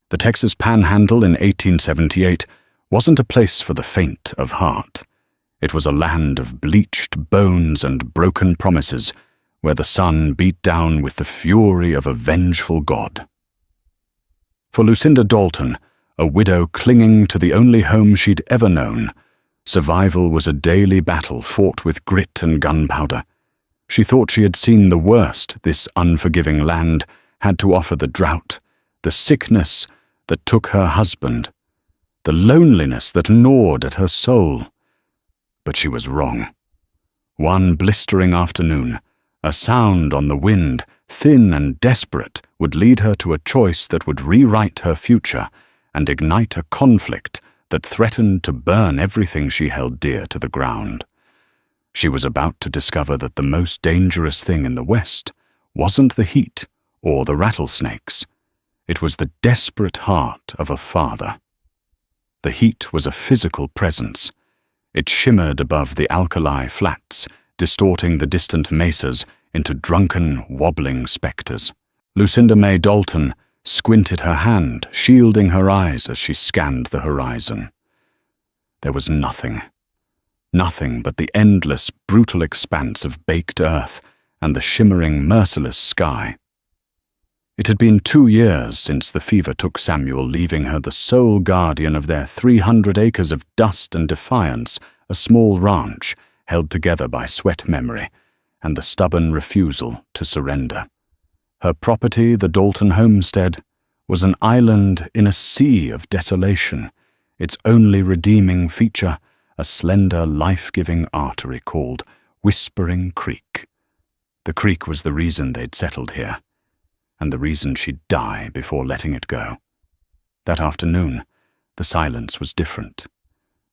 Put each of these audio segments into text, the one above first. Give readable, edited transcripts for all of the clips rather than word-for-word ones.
The Texas Panhandle in 1878 wasn't a place for the faint of heart. It was a land of bleached bones and broken promises, where the sun beat down with the fury of a vengeful god. For Lucinda Dalton, a widow clinging to the only home she'd ever known, survival was a daily battle fought with grit and gunpowder. She thought she had seen the worst this unforgiving land had to offer: the drought, the sickness that took her husband, the loneliness that gnawed at her soul. But she was wrong. One blistering afternoon, a sound on the wind, thin and desperate, would lead her to a choice that would rewrite her future and ignite a conflict that threatened to burn everything she held dear to the ground. She was about to discover that the most dangerous thing in the West wasn't the heat or the rattlesnakes. It was the desperate heart of a father. The heat was a physical presence. It shimmered above the alkali flats, distorting the distant mesas into drunken, wobbling specters. Lucinda May Dalton squinted her hand, shielding her eyes as she scanned the horizon. There was nothing. Nothing but the endless, brutal expanse of baked earth and the shimmering, merciless sky. It had been 2 years since the fever took Samuel, leaving her the sole guardian of their 300 acres of dust and defiance, a small ranch held together by sweat memory and the stubborn refusal to surrender. Her property, the Dalton homestead, was an island in a sea of desolation, its only redeeming feature a slender, life-giving artery called Whispering Creek. The creek was the reason they'd settled here, and the reason she'd die before letting it go. That afternoon, the silence was different.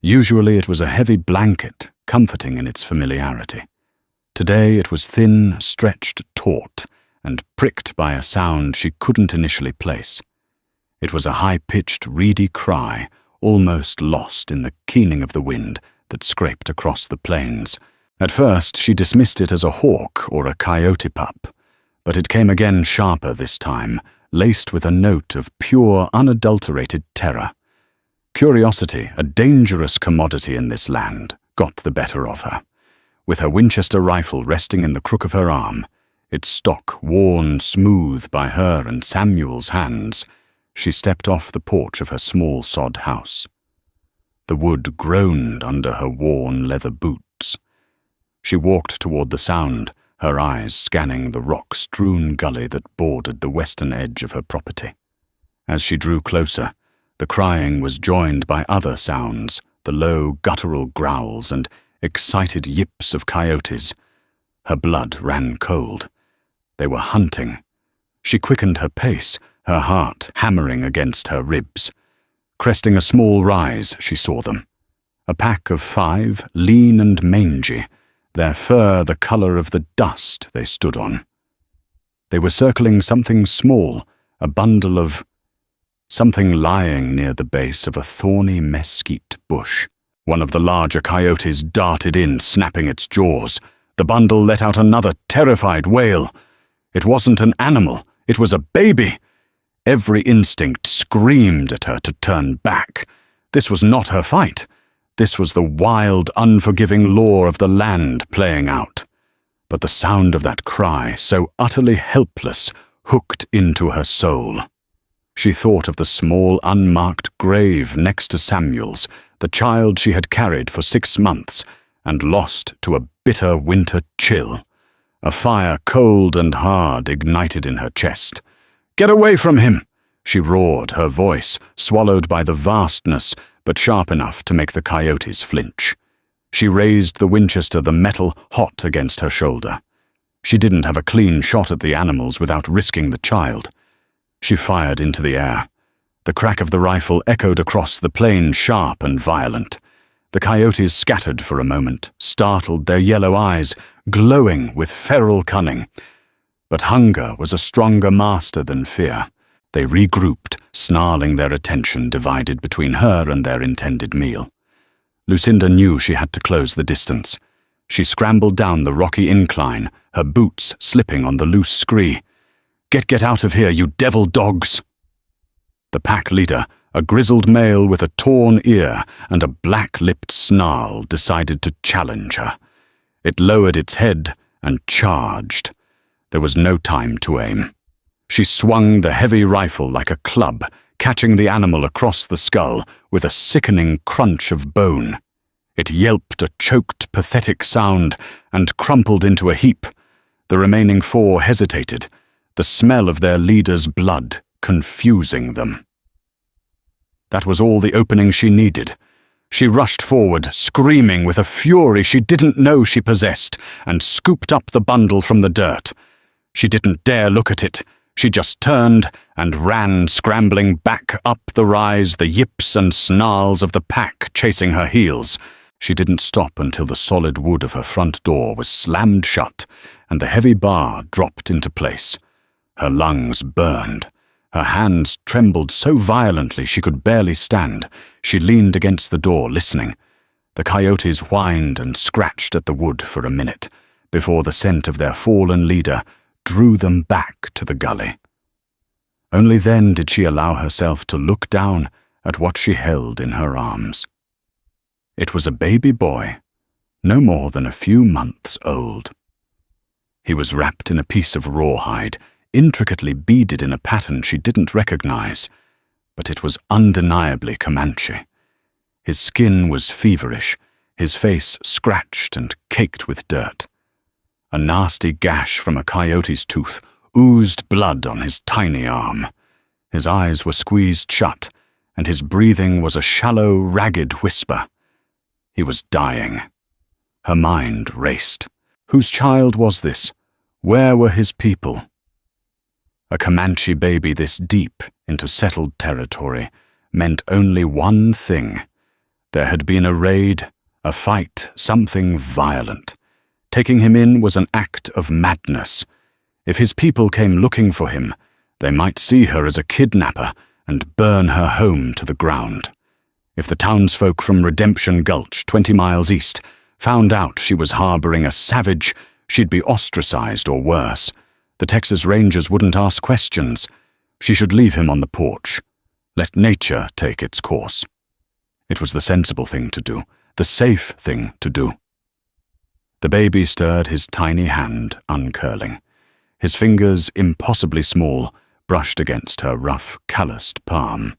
Usually it was a heavy blanket, comforting in its familiarity. Today it was thin, stretched, taut, and pricked by a sound she couldn't initially place. It was a high-pitched, reedy cry, almost lost in the keening of the wind that scraped across the plains. At first she dismissed it as a hawk or a coyote pup, but it came again sharper this time, laced with a note of pure, unadulterated terror. Curiosity, a dangerous commodity in this land, got the better of her. With her Winchester rifle resting in the crook of her arm, its stock worn smooth by her and Samuel's hands, she stepped off the porch of her small sod house. The wood groaned under her worn leather boots. She walked toward the sound, her eyes scanning the rock-strewn gully that bordered the western edge of her property. As she drew closer, the crying was joined by other sounds, the low, guttural growls and excited yips of coyotes. Her blood ran cold. They were hunting. She quickened her pace, her heart hammering against her ribs. Cresting a small rise, she saw them. A pack of 5, lean and mangy, their fur the color of the dust they stood on. They were circling something small, a bundle of something lying near the base of a thorny mesquite bush. One of the larger coyotes darted in, snapping its jaws. The bundle let out another terrified wail. It wasn't an animal, it was a baby. Every instinct screamed at her to turn back. This was not her fight. This was the wild, unforgiving law of the land playing out. But the sound of that cry, so utterly helpless, hooked into her soul. She thought of the small, unmarked grave next to Samuel's, the child she had carried for 6 months and lost to a bitter winter chill. A fire cold and hard ignited in her chest. "Get away from him!" she roared, her voice swallowed by the vastness, but sharp enough to make the coyotes flinch. She raised the Winchester, the metal hot against her shoulder. She didn't have a clean shot at the animals without risking the child. She fired into the air. The crack of the rifle echoed across the plain, sharp and violent. The coyotes scattered for a moment, startled, their yellow eyes glowing with feral cunning. But hunger was a stronger master than fear. They regrouped, snarling, their attention divided between her and their intended meal. Lucinda knew she had to close the distance. She scrambled down the rocky incline, her boots slipping on the loose scree. Get out of here, you devil dogs!" The pack leader, a grizzled male with a torn ear and a black-lipped snarl, decided to challenge her. It lowered its head and charged. There was no time to aim. She swung the heavy rifle like a club, catching the animal across the skull with a sickening crunch of bone. It yelped a choked, pathetic sound and crumpled into a heap. The remaining four hesitated, the smell of their leader's blood confusing them. That was all the opening she needed. She rushed forward, screaming with a fury she didn't know she possessed, and scooped up the bundle from the dirt. She didn't dare look at it. She just turned and ran, scrambling back up the rise, the yips and snarls of the pack chasing her heels. She didn't stop until the solid wood of her front door was slammed shut and the heavy bar dropped into place. Her lungs burned. Her hands trembled so violently she could barely stand. She leaned against the door, listening. The coyotes whined and scratched at the wood for a minute before the scent of their fallen leader drew them back to the gully. Only then did she allow herself to look down at what she held in her arms. It was a baby boy, no more than a few months old. He was wrapped in a piece of rawhide, intricately beaded in a pattern she didn't recognize, but it was undeniably Comanche. His skin was feverish, his face scratched and caked with dirt. A nasty gash from a coyote's tooth oozed blood on his tiny arm. His eyes were squeezed shut, and his breathing was a shallow, ragged whisper. He was dying. Her mind raced. Whose child was this? Where were his people? A Comanche baby this deep into settled territory meant only one thing. There had been a raid, a fight, something violent. Taking him in was an act of madness. If his people came looking for him, they might see her as a kidnapper and burn her home to the ground. If the townsfolk from Redemption Gulch, 20 miles east, found out she was harboring a savage, she'd be ostracized or worse. The Texas Rangers wouldn't ask questions. She should leave him on the porch. Let nature take its course. It was the sensible thing to do, the safe thing to do. The baby stirred his tiny hand, uncurling. His fingers, impossibly small, brushed against her rough, calloused palm.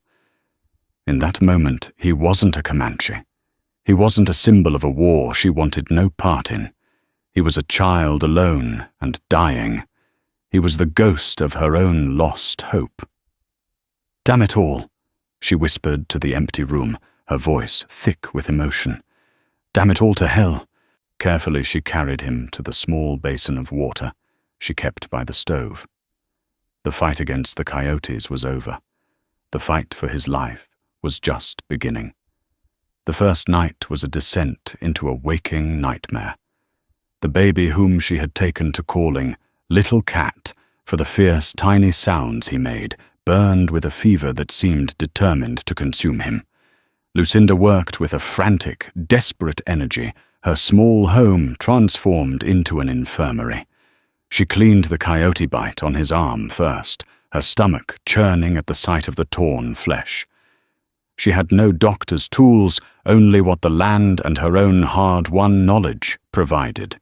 In that moment, he wasn't a Comanche. He wasn't a symbol of a war she wanted no part in. He was a child alone and dying. He was the ghost of her own lost hope. "Damn it all," she whispered to the empty room, her voice thick with emotion. "Damn it all to hell." Carefully she carried him to the small basin of water she kept by the stove. The fight against the coyotes was over. The fight for his life was just beginning. The first night was a descent into a waking nightmare. The baby whom she had taken to calling Little Cat for the fierce, tiny sounds he made burned with a fever that seemed determined to consume him. Lucinda worked with a frantic, desperate energy, her small home transformed into an infirmary. She cleaned the coyote bite on his arm first, her stomach churning at the sight of the torn flesh. She had no doctor's tools, only what the land and her own hard-won knowledge provided.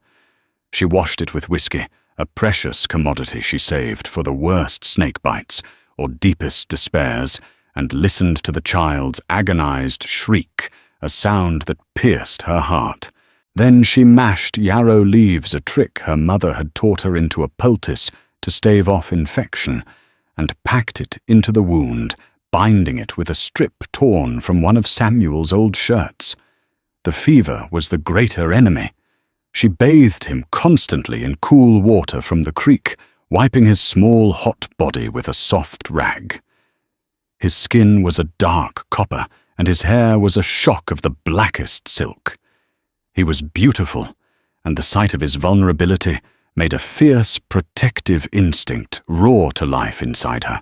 She washed it with whiskey, a precious commodity she saved for the worst snake bites or deepest despairs, and listened to the child's agonized shriek, a sound that pierced her heart. Then she mashed yarrow leaves, a trick her mother had taught her, into a poultice to stave off infection, and packed it into the wound, binding it with a strip torn from one of Samuel's old shirts. The fever was the greater enemy. She bathed him constantly in cool water from the creek, wiping his small hot body with a soft rag. His skin was a dark copper, and his hair was a shock of the blackest silk. He was beautiful, and the sight of his vulnerability made a fierce, protective instinct roar to life inside her.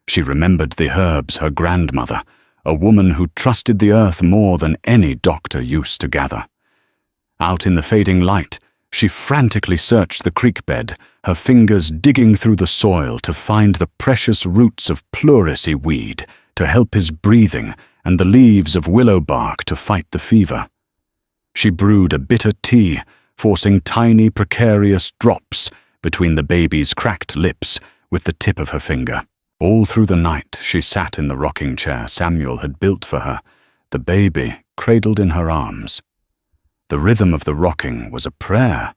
She remembered the herbs her grandmother, a woman who trusted the earth more than any doctor used to gather. Out in the fading light, she frantically searched the creek bed, her fingers digging through the soil to find the precious roots of pleurisy weed, to help his breathing, and the leaves of willow bark to fight the fever. She brewed a bitter tea, forcing tiny precarious drops between the baby's cracked lips with the tip of her finger. All through the night she sat in the rocking chair Samuel had built for her, the baby cradled in her arms. The rhythm of the rocking was a prayer.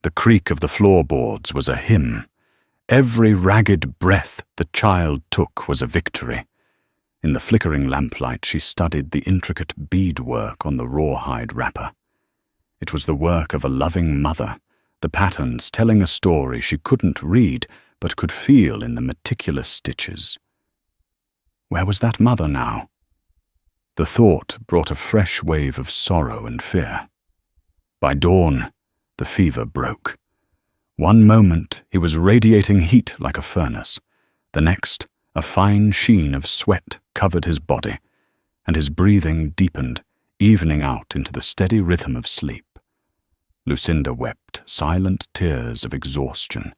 The creak of the floorboards was a hymn. Every ragged breath the child took was a victory. In the flickering lamplight she studied the intricate beadwork on the rawhide wrapper. It was the work of a loving mother, the patterns telling a story she couldn't read but could feel in the meticulous stitches. Where was that mother now? The thought brought a fresh wave of sorrow and fear. By dawn, the fever broke. One moment he was radiating heat like a furnace. The next, a fine sheen of sweat covered his body, and his breathing deepened, evening out into the steady rhythm of sleep. Lucinda wept silent tears of exhaustion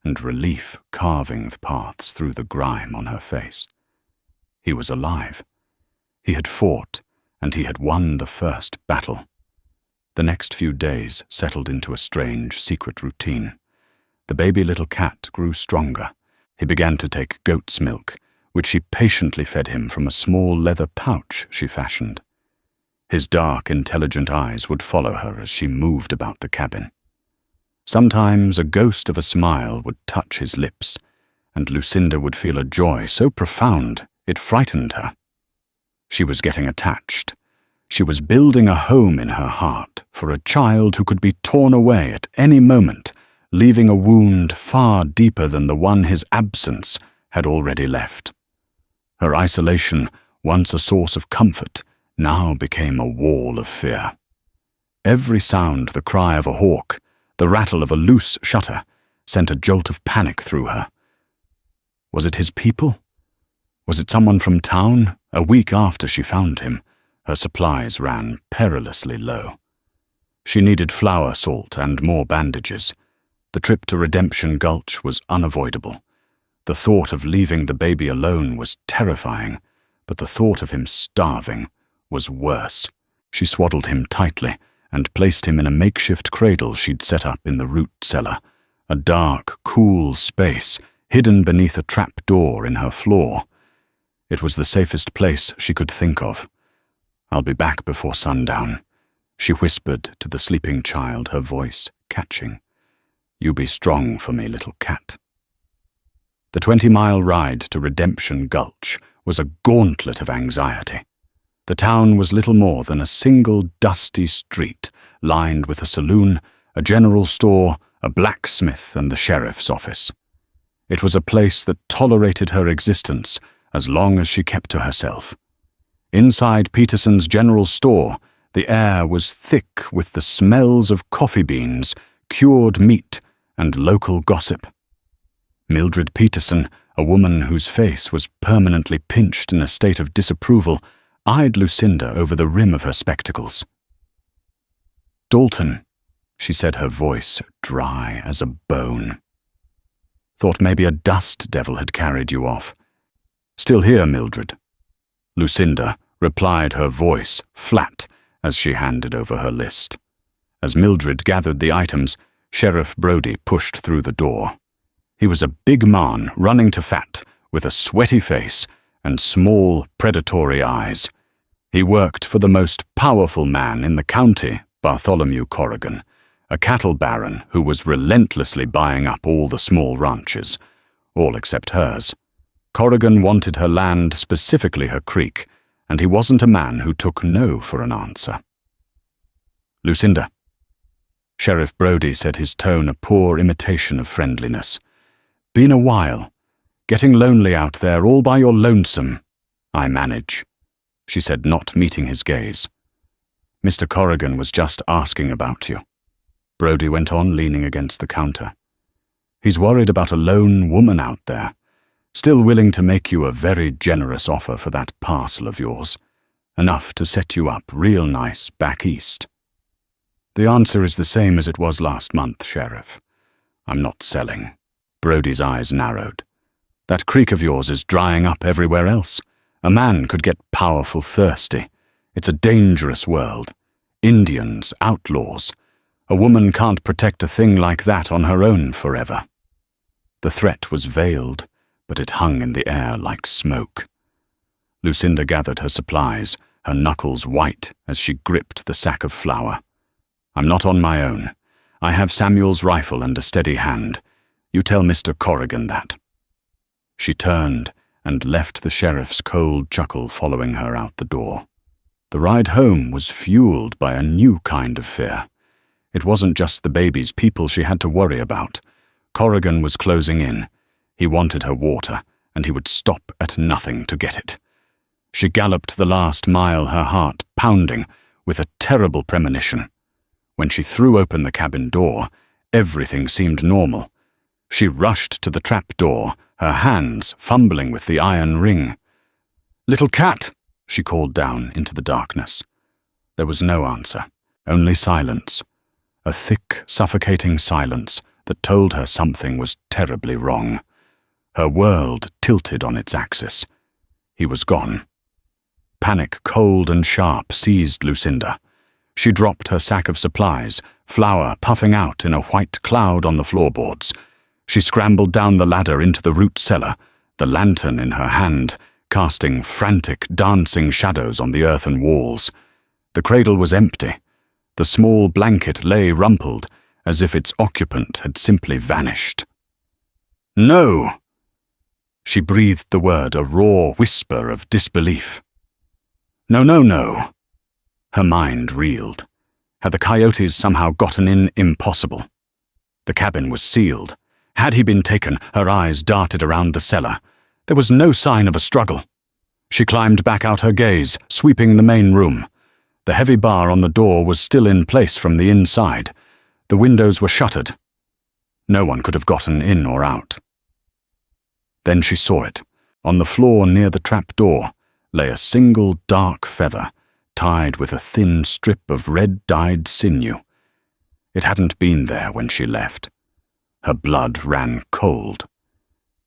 and relief carving the paths through the grime on her face. He was alive. He had fought, and he had won the first battle. The next few days settled into a strange, secret routine. The baby little cat grew stronger. He began to take goat's milk, which she patiently fed him from a small leather pouch she fashioned. His dark, intelligent eyes would follow her as she moved about the cabin. Sometimes a ghost of a smile would touch his lips, and Lucinda would feel a joy so profound it frightened her. She was getting attached. She was building a home in her heart for a child who could be torn away at any moment, leaving a wound far deeper than the one his absence had already left. Her isolation, once a source of comfort, now became a wall of fear. Every sound, the cry of a hawk, the rattle of a loose shutter, sent a jolt of panic through her. Was it his people? Was it someone from town? A week after she found him, her supplies ran perilously low. She needed flour salt and more bandages. The trip to Redemption Gulch was unavoidable. The thought of leaving the baby alone was terrifying, but the thought of him starving was worse. She swaddled him tightly and placed him in a makeshift cradle she'd set up in the root cellar, a dark, cool space hidden beneath a trap door in her floor. It was the safest place she could think of. "I'll be back before sundown," she whispered to the sleeping child, her voice catching. "You be strong for me, little cat." The 20-mile ride to Redemption Gulch was a gauntlet of anxiety. The town was little more than a single dusty street, lined with a saloon, a general store, a blacksmith, and the sheriff's office. It was a place that tolerated her existence as long as she kept to herself. Inside Peterson's general store, the air was thick with the smells of coffee beans, cured meat, and local gossip. Mildred Peterson, a woman whose face was permanently pinched in a state of disapproval, eyed Lucinda over the rim of her spectacles. "Dalton," she said, her voice dry as a bone. "Thought maybe a dust devil had carried you off." "Still here, Mildred?" Lucinda replied, her voice flat as she handed over her list. As Mildred gathered the items, Sheriff Brody pushed through the door. He was a big man running to fat, with a sweaty face and small, predatory eyes. He worked for the most powerful man in the county, Bartholomew Corrigan, a cattle baron who was relentlessly buying up all the small ranches, all except hers. Corrigan wanted her land, specifically her creek, and he wasn't a man who took no for an answer. "Lucinda." Sheriff Brody said, his tone a poor imitation of friendliness. "Been a while. Getting lonely out there all by your lonesome." "I manage," she said, not meeting his gaze. "Mr. Corrigan was just asking about you," Brody went on, leaning against the counter. "He's worried about a lone woman out there. Still willing to make you a very generous offer for that parcel of yours. Enough to set you up real nice back east." "The answer is the same as it was last month, Sheriff. I'm not selling." Brody's eyes narrowed. "That creek of yours is drying up everywhere else. A man could get powerful thirsty. It's a dangerous world. Indians, outlaws. A woman can't protect a thing like that on her own forever. The threat was veiled, but it hung in the air like smoke. Lucinda gathered her supplies, her knuckles white as she gripped the sack of flour. I'm not on my own. I have Samuel's rifle and a steady hand. You tell Mr. Corrigan that. She turned and left the sheriff's cold chuckle following her out the door. The ride home was fueled by a new kind of fear. It wasn't just the baby's people she had to worry about. Corrigan was closing in. He wanted her water, and he would stop at nothing to get it. She galloped the last mile, her heart pounding with a terrible premonition. When she threw open the cabin door, everything seemed normal. She rushed to the trap door, her hands fumbling with the iron ring. "Little cat!" she called down into the darkness. There was no answer, only silence. A thick, suffocating silence that told her something was terribly wrong. Her world tilted on its axis. He was gone. Panic, cold and sharp, seized Lucinda. She dropped her sack of supplies, flour puffing out in a white cloud on the floorboards. She scrambled down the ladder into the root cellar, the lantern in her hand, casting frantic, dancing shadows on the earthen walls. The cradle was empty. The small blanket lay rumpled, as if its occupant had simply vanished. "No!" She breathed the word, a raw whisper of disbelief. "No, no, no." Her mind reeled. Had the coyotes somehow gotten in? Impossible. The cabin was sealed. Had he been taken? Her eyes darted around the cellar. There was no sign of a struggle. She climbed back out her gaze, sweeping the main room. The heavy bar on the door was still in place from the inside. The windows were shuttered. No one could have gotten in or out. Then she saw it. On the floor near the trap door lay a single dark feather, tied with a thin strip of red-dyed sinew. It hadn't been there when she left. Her blood ran cold.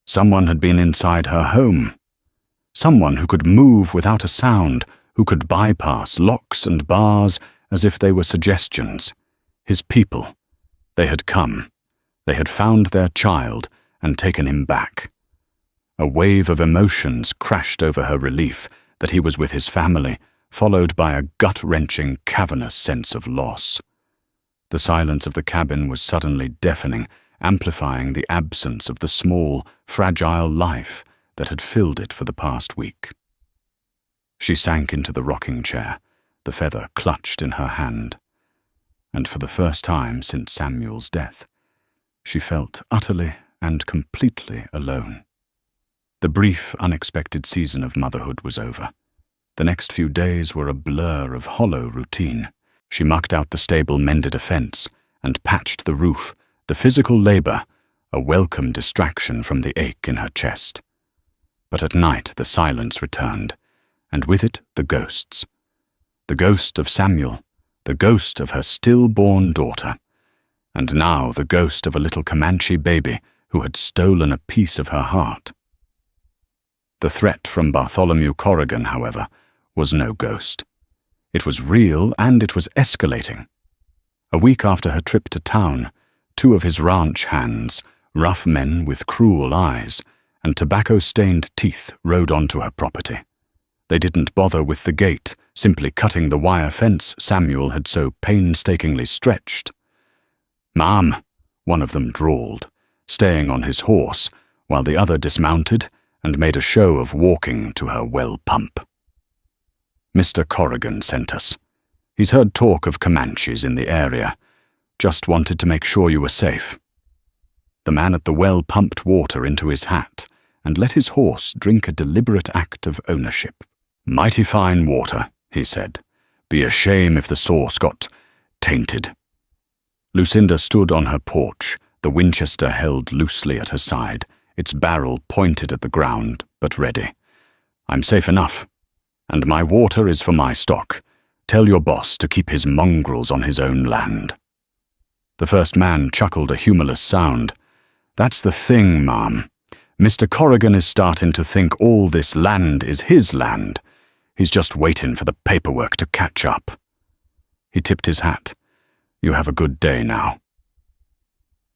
Someone had been inside her home. Someone who could move without a sound, who could bypass locks and bars as if they were suggestions. His people. They had come. They had found their child and taken him back. A wave of emotions crashed over her relief that he was with his family, followed by a gut-wrenching, cavernous sense of loss. The silence of the cabin was suddenly deafening, amplifying the absence of the small, fragile life that had filled it for the past week. She sank into the rocking chair, the feather clutched in her hand. And for the first time since Samuel's death, she felt utterly and completely alone. The brief, unexpected season of motherhood was over. The next few days were a blur of hollow routine. She mucked out the stable, mended a fence, and patched the roof, the physical labor, a welcome distraction from the ache in her chest. But at night the silence returned, and with it the ghosts. The ghost of Samuel, the ghost of her stillborn daughter, and now the ghost of a little Comanche baby who had stolen a piece of her heart. The threat from Bartholomew Corrigan, however, was no ghost. It was real, and it was escalating. A week after her trip to town, two of his ranch hands, rough men with cruel eyes and tobacco-stained teeth, rode onto her property. They didn't bother with the gate, simply cutting the wire fence Samuel had so painstakingly stretched. "Ma'am," one of them drawled, staying on his horse, while the other dismounted and made a show of walking to her well pump. "Mr. Corrigan sent us. He's heard talk of Comanches in the area. Just wanted to make sure you were safe." The man at the well pumped water into his hat and let his horse drink a deliberate act of ownership. "Mighty fine water," he said. "Be a shame if the source got tainted." Lucinda stood on her porch, the Winchester held loosely at her side, its barrel pointed at the ground, but ready. "I'm safe enough. And my water is for my stock. Tell your boss to keep his mongrels on his own land." The first man chuckled a humorless sound. "That's the thing, ma'am. Mr. Corrigan is starting to think all this land is his land. He's just waiting for the paperwork to catch up. He tipped his hat. You have a good day now.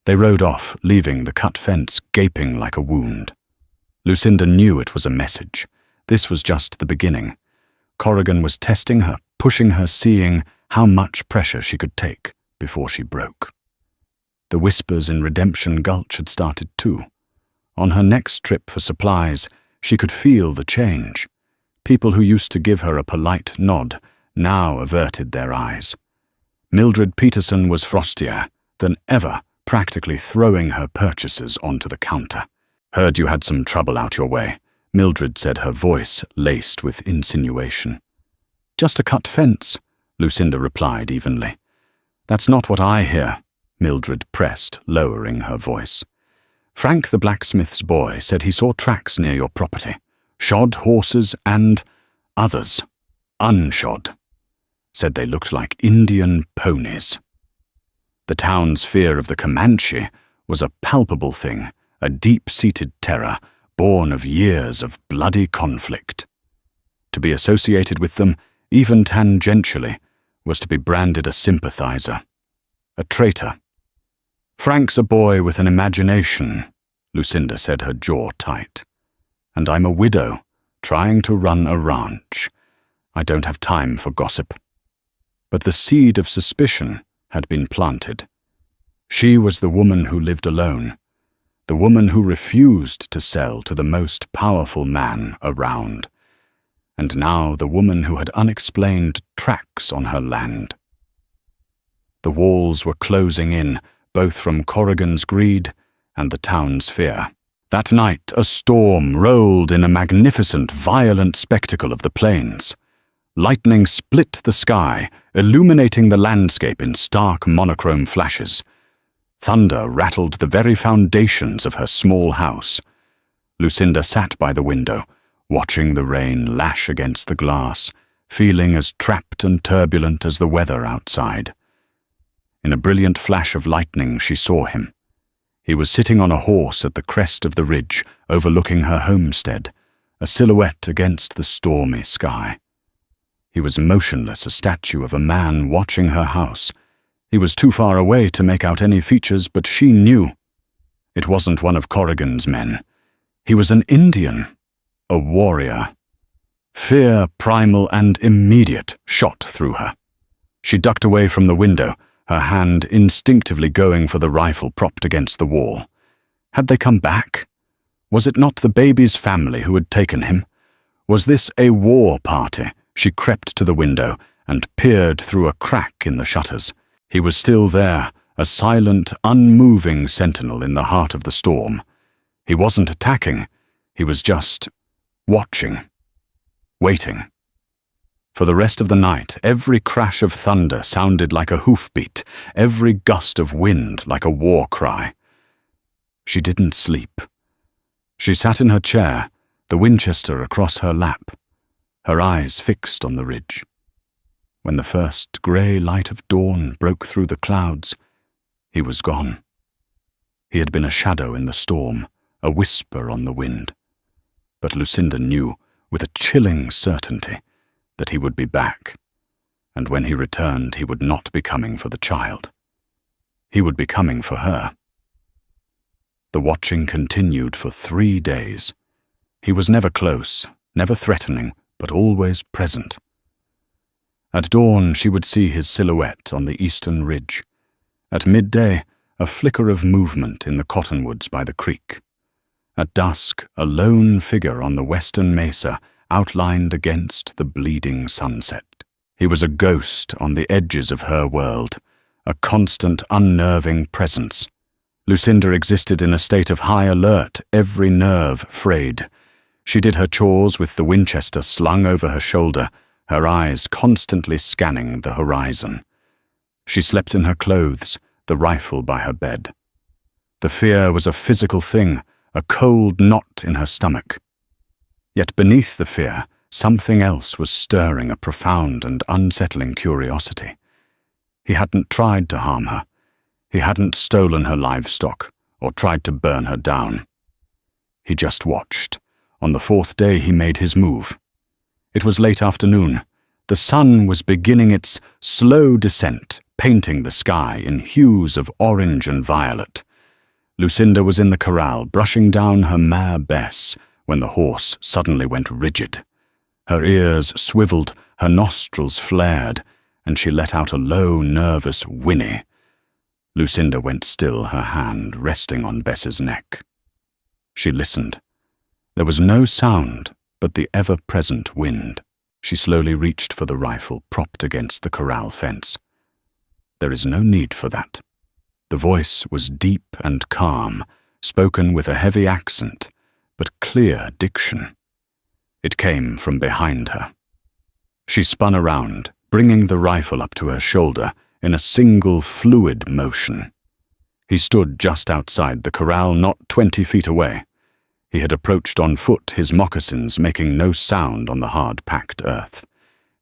They rode off, leaving the cut fence gaping like a wound. Lucinda knew it was a message. This was just the beginning. Corrigan was testing her, pushing her, seeing how much pressure she could take before she broke. The whispers in Redemption Gulch had started too. On her next trip for supplies, she could feel the change. People who used to give her a polite nod now averted their eyes. Mildred Peterson was frostier than ever, practically throwing her purchases onto the counter. Heard you had some trouble out your way, Mildred said, her voice laced with insinuation. Just a cut fence, Lucinda replied evenly. That's not what I hear, Mildred pressed, lowering her voice. Frank the blacksmith's boy said he saw tracks near your property. Shod horses and others, unshod. Said they looked like Indian ponies. The town's fear of the Comanche was a palpable thing, a deep-seated terror born of years of bloody conflict. To be associated with them, even tangentially, was to be branded a sympathizer, a traitor. Frank's a boy with an imagination, Lucinda said, her jaw tight. And I'm a widow, trying to run a ranch. I don't have time for gossip. But the seed of suspicion had been planted. She was the woman who lived alone, the woman who refused to sell to the most powerful man around, and now the woman who had unexplained tracks on her land. The walls were closing in, both from Corrigan's greed and the town's fear. That night, a storm rolled in a magnificent, violent spectacle of the plains. Lightning split the sky, illuminating the landscape in stark monochrome flashes. Thunder rattled the very foundations of her small house. Lucinda sat by the window, watching the rain lash against the glass, feeling as trapped and turbulent as the weather outside. In a brilliant flash of lightning, she saw him. He was sitting on a horse at the crest of the ridge, overlooking her homestead, a silhouette against the stormy sky. He was motionless, a statue of a man watching her house. He was too far away to make out any features, but she knew. It wasn't one of Corrigan's men. He was an Indian, a warrior. Fear, primal and immediate, shot through her. She ducked away from the window, her hand instinctively going for the rifle propped against the wall. Had they come back? Was it not the baby's family who had taken him? Was this a war party? She crept to the window and peered through a crack in the shutters. He was still there, a silent, unmoving sentinel in the heart of the storm. He wasn't attacking. He was just watching, waiting. For the rest of the night, every crash of thunder sounded like a hoofbeat, every gust of wind like a war cry. She didn't sleep. She sat in her chair, the Winchester across her lap, her eyes fixed on the ridge. When the first grey light of dawn broke through the clouds, he was gone. He had been a shadow in the storm, a whisper on the wind. But Lucinda knew, with a chilling certainty, that he would be back, and when he returned, he would not be coming for the child. He would be coming for her. The watching continued for 3 days. He was never close, never threatening, but always present. At dawn, she would see his silhouette on the eastern ridge. At midday, a flicker of movement in the cottonwoods by the creek. At dusk, a lone figure on the western mesa, outlined against the bleeding sunset. He was a ghost on the edges of her world, a constant, unnerving presence. Lucinda existed in a state of high alert, every nerve frayed. She did her chores with the Winchester slung over her shoulder, her eyes constantly scanning the horizon. She slept in her clothes, the rifle by her bed. The fear was a physical thing, a cold knot in her stomach. Yet beneath the fear, something else was stirring, a profound and unsettling curiosity. He hadn't tried to harm her. He hadn't stolen her livestock or tried to burn her down. He just watched. On the fourth day he made his move. It was late afternoon. The sun was beginning its slow descent, painting the sky in hues of orange and violet. Lucinda was in the corral, brushing down her mare Bess, when the horse suddenly went rigid. Her ears swiveled, her nostrils flared, and she let out a low, nervous whinny. Lucinda went still, her hand resting on Bess's neck. She listened. There was no sound but the ever-present wind. She slowly reached for the rifle propped against the corral fence. There is no need for that. The voice was deep and calm, spoken with a heavy accent, but clear diction. It came from behind her. She spun around, bringing the rifle up to her shoulder in a single fluid motion. He stood just outside the corral, not 20 feet away. He had approached on foot, his moccasins making no sound on the hard-packed earth.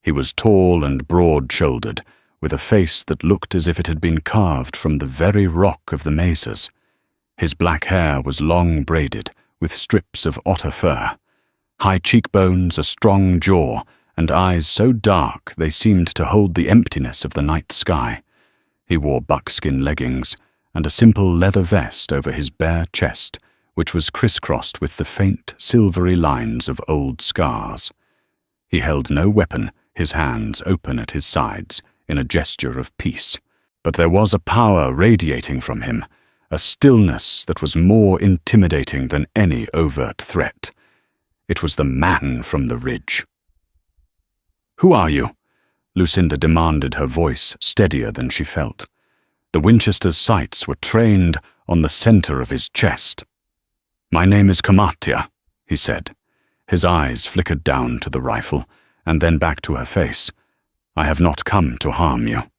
He was tall and broad-shouldered, with a face that looked as if it had been carved from the very rock of the mesas. His black hair was long braided, with strips of otter fur. High cheekbones, a strong jaw, and eyes so dark they seemed to hold the emptiness of the night sky. He wore buckskin leggings and a simple leather vest over his bare chest, which was crisscrossed with the faint, silvery lines of old scars. He held no weapon, his hands open at his sides, in a gesture of peace. But there was a power radiating from him, a stillness that was more intimidating than any overt threat. It was the man from the ridge. "Who are you?" Lucinda demanded, her voice steadier than she felt. The Winchester's sights were trained on the center of his chest. "My name is Kamatia," he said. His eyes flickered down to the rifle, and then back to her face. "I have not come to harm you."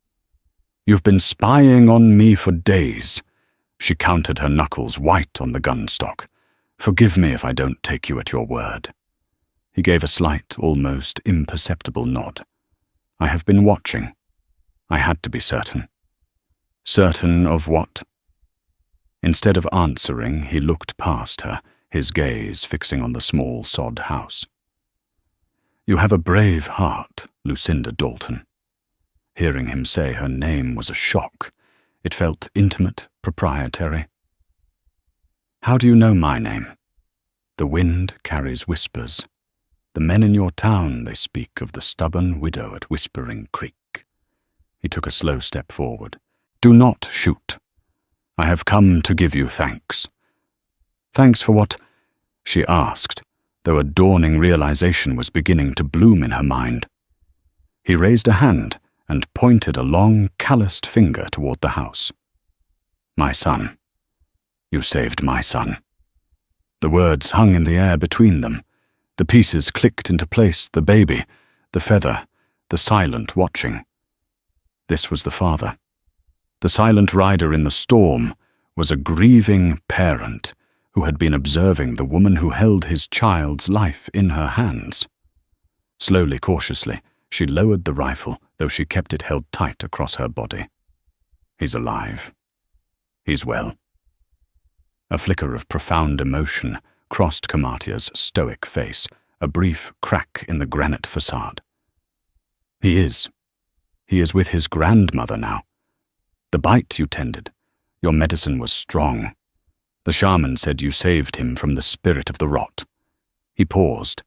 "You've been spying on me for days." She counted her knuckles white on the gun stock. "Forgive me if I don't take you at your word." He gave a slight, almost imperceptible nod. "I have been watching. I had to be certain." "Certain of what?" Instead of answering, he looked past her, his gaze fixing on the small sod house. "You have a brave heart, Lucinda Dalton." Hearing him say her name was a shock. It felt intimate, proprietary. "How do you know my name?" "The wind carries whispers. The men in your town, they speak of the stubborn widow at Whispering Creek." He took a slow step forward. "Do not shoot. I have come to give you thanks." "Thanks for what?" she asked, though a dawning realization was beginning to bloom in her mind. He raised a hand and pointed a long, calloused finger toward the house. "My son. You saved my son." The words hung in the air between them. The pieces clicked into place, the baby, the feather, the silent watching. This was the father. The silent rider in the storm was a grieving parent who had been observing the woman who held his child's life in her hands. Slowly, cautiously, she lowered the rifle, though she kept it held tight across her body. "He's alive. He's well." A flicker of profound emotion crossed Kamatia's stoic face, a brief crack in the granite facade. "He is. He is with his grandmother now. The bite you tended, your medicine was strong. The shaman said you saved him from the spirit of the rot." He paused.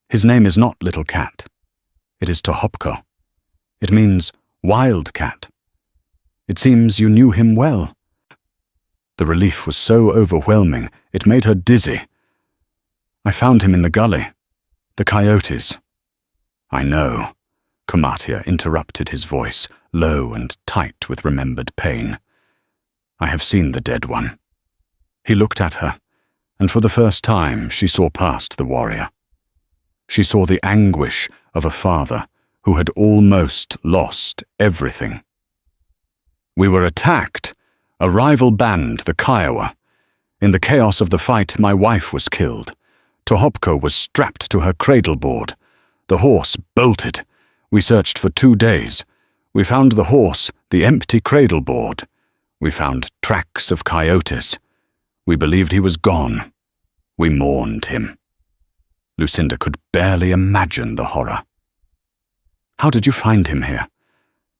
"His name is not Little Cat. It is Tohopko. It means wild cat. It seems you knew him well." The relief was so overwhelming, it made her dizzy. "I found him in the gully. The coyotes." "I know," Kamatia interrupted, his voice low and tight with remembered pain. "I have seen the dead one." He looked at her, and for the first time she saw past the warrior. She saw the anguish of a father who had almost lost everything. "We were attacked. A rival band, the Kiowa. In the chaos of the fight, my wife was killed. Tohopko was strapped to her cradle board. The horse bolted. We searched for 2 days. We found the horse, the empty cradle board. We found tracks of coyotes. We believed he was gone. We mourned him. Lucinda could barely imagine the horror. How did you find him here?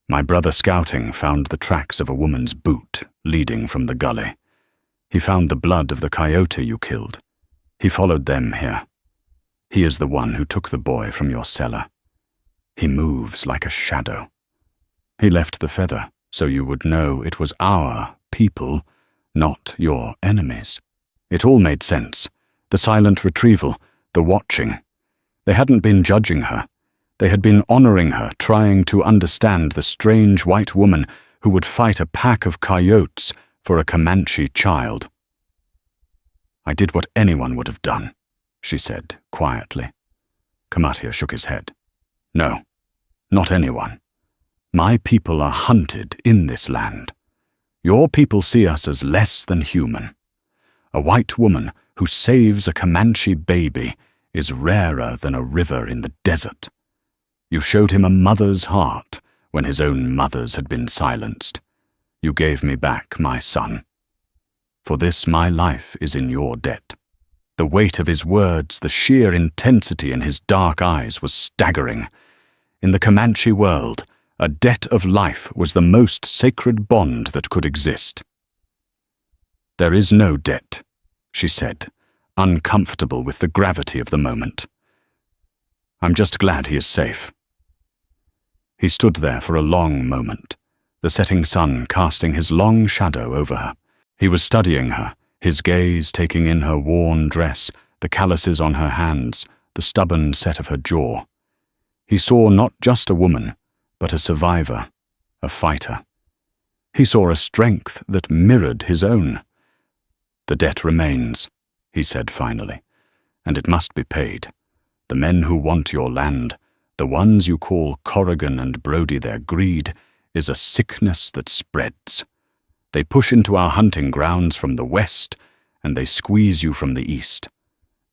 My brother scouting found the tracks of a woman's boot leading from the gully. He found the blood of the coyote you killed. He followed them here. He is the one who took the boy from your cellar. He moves like a shadow. He left the feather so you would know it was our people, not your enemies. It all made sense. The silent retrieval, the watching. They hadn't been judging her. They had been honoring her, trying to understand the strange white woman who would fight a pack of coyotes for a Comanche child. I did what anyone would have done, she said quietly. Camatia shook his head. No, not anyone. My people are hunted in this land. Your people see us as less than human. A white woman who saves a Comanche baby is rarer than a river in the desert. You showed him a mother's heart when his own mother's had been silenced. You gave me back my son. For this my life is in your debt. The weight of his words, the sheer intensity in his dark eyes was staggering. In the Comanche world, a debt of life was the most sacred bond that could exist. There is no debt, she said, uncomfortable with the gravity of the moment. I'm just glad he is safe. He stood there for a long moment, the setting sun casting his long shadow over her. He was studying her, his gaze taking in her worn dress, the calluses on her hands, the stubborn set of her jaw. He saw not just a woman, but a survivor, a fighter. He saw a strength that mirrored his own. The debt remains, he said finally, and it must be paid. The men who want your land, the ones you call Corrigan and Brody, their greed, is a sickness that spreads. They push into our hunting grounds from the west, and they squeeze you from the east.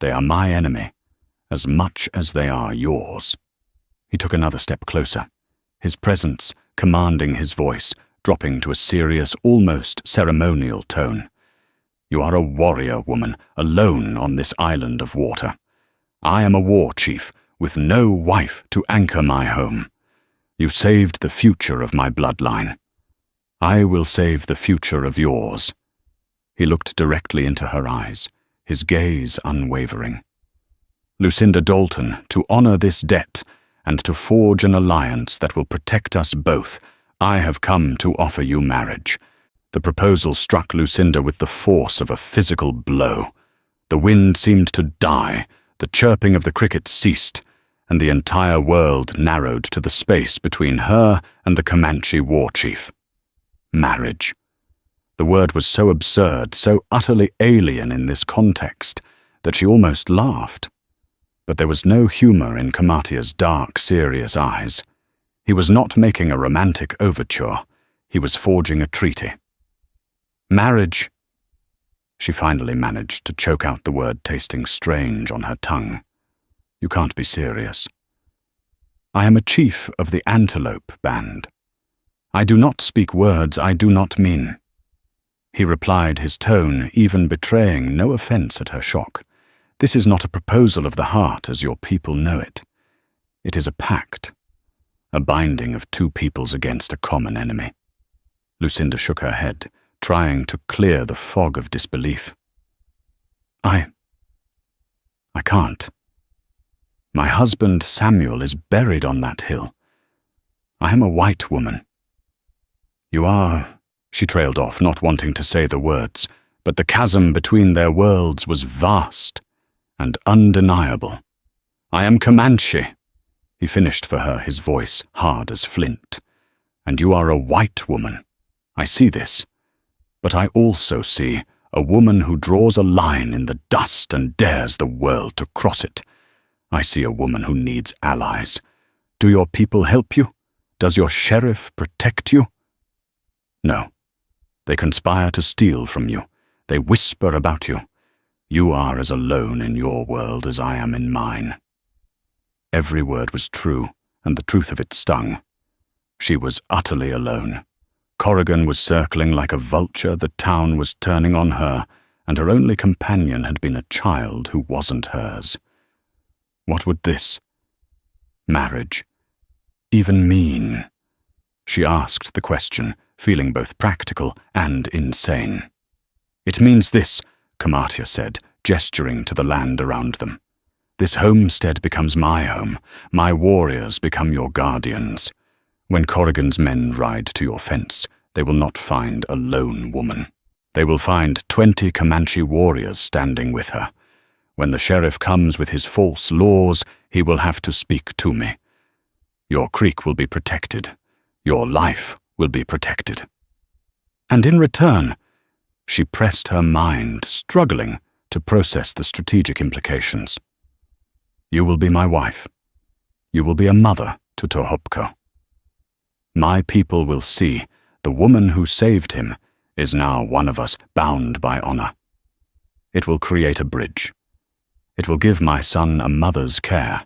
They are my enemy, as much as they are yours. He took another step closer, his presence commanding his voice, dropping to a serious, almost ceremonial tone. You are a warrior woman, alone on this island of water. I am a war chief, with no wife to anchor my home. You saved the future of my bloodline. I will save the future of yours. He looked directly into her eyes, his gaze unwavering. Lucinda Dalton, to honor this debt and to forge an alliance that will protect us both, I have come to offer you marriage. The proposal struck Lucinda with the force of a physical blow. The wind seemed to die, the chirping of the crickets ceased, and the entire world narrowed to the space between her and the Comanche war chief. Marriage. The word was so absurd, so utterly alien in this context, that she almost laughed. But there was no humor in Camatia's dark, serious eyes. He was not making a romantic overture. He was forging a treaty. Marriage. She finally managed to choke out the word, tasting strange on her tongue. You can't be serious. I am a chief of the Antelope Band. I do not speak words I do not mean. He replied, his tone even betraying no offense at her shock. This is not a proposal of the heart as your people know it. It is a pact, a binding of two peoples against a common enemy. Lucinda shook her head, trying to clear the fog of disbelief. I can't. My husband Samuel is buried on that hill. I am a white woman. You are, she trailed off, not wanting to say the words, but the chasm between their worlds was vast and undeniable. I am Comanche, he finished for her, his voice hard as flint. And you are a white woman. I see this. But I also see a woman who draws a line in the dust and dares the world to cross it. I see a woman who needs allies. Do your people help you? Does your sheriff protect you? No. They conspire to steal from you. They whisper about you. You are as alone in your world as I am in mine. Every word was true, and the truth of it stung. She was utterly alone. Corrigan was circling like a vulture, the town was turning on her, and her only companion had been a child who wasn't hers. What would this marriage even mean? She asked the question, feeling both practical and insane. It means this, Kamatia said, gesturing to the land around them. This homestead becomes my home. My warriors become your guardians. When Corrigan's men ride to your fence, they will not find a lone woman. They will find 20 Comanche warriors standing with her. When the sheriff comes with his false laws, he will have to speak to me. Your creek will be protected. Your life will be protected. And in return, she pressed her mind, struggling to process the strategic implications. You will be my wife. You will be a mother to Tohopko. My people will see the woman who saved him is now one of us, bound by honor. It will create a bridge. It will give my son a mother's care,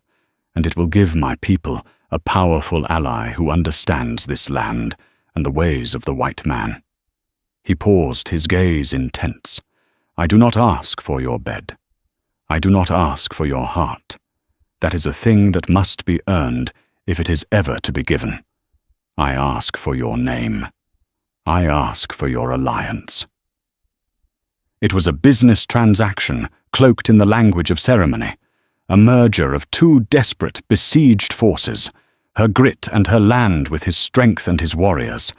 and it will give my people a powerful ally who understands this land and the ways of the white man. He paused, his gaze intense. I do not ask for your bed. I do not ask for your heart. That is a thing that must be earned if it is ever to be given. I ask for your name. I ask for your alliance. It was a business transaction cloaked in the language of ceremony, a merger of two desperate, besieged forces, her grit and her land with his strength and his warriors.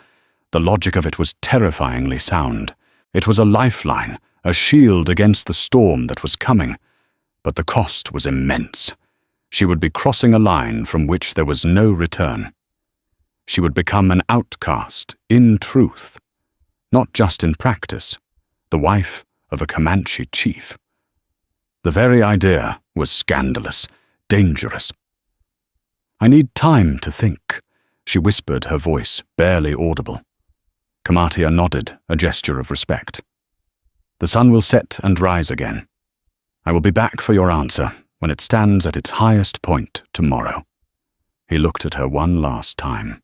The logic of it was terrifyingly sound. It was a lifeline, a shield against the storm that was coming. But the cost was immense. She would be crossing a line from which there was no return. She would become an outcast in truth, not just in practice, the wife of a Comanche chief. The very idea was scandalous, dangerous. I need time to think, she whispered, her voice barely audible. Kamatia nodded, a gesture of respect. The sun will set and rise again. I will be back for your answer when it stands at its highest point tomorrow. He looked at her one last time.